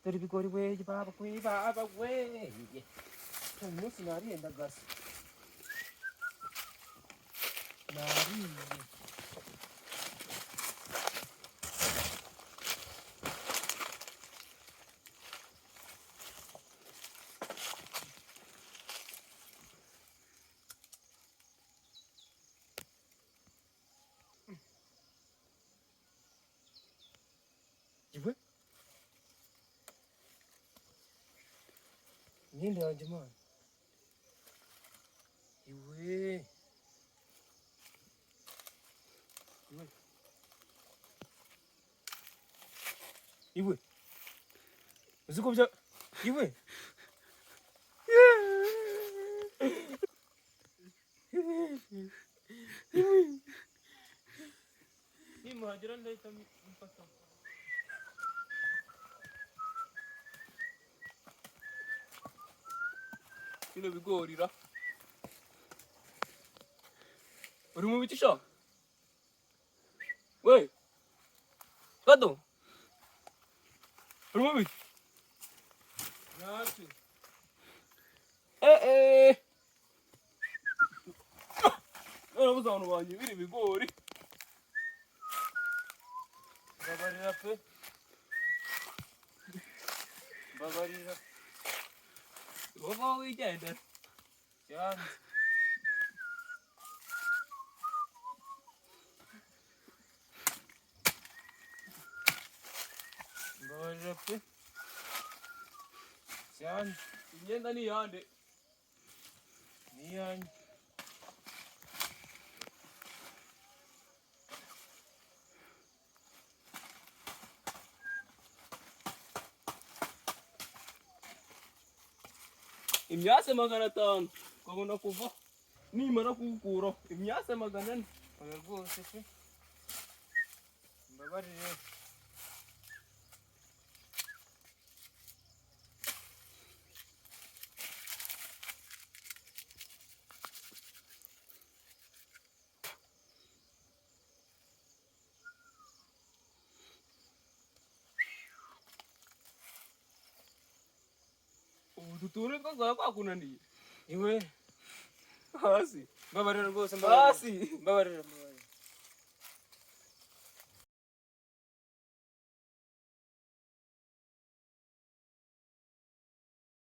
dore ibigori we baba Kwiba we uyu munsi nariye ndagasa nariye iwe imyenda yanjye mana iwe iwe uzi ko bya iwe nimuhagera ndahita mfata bino bigorira uri mu biti sha we Kado uri mu biti nasi narabuze abantu banyibira ibigori babarira pe babarira baba wigenda cyane babarira pe cyane imyenda ni yande ni yanjye imyase 500 ukabona kuva nimara kuwukura imyase 400 oya rwose pe mbabarire ututure twazaba kwakunaniye iwe hasi mbabarira rwose mbabarira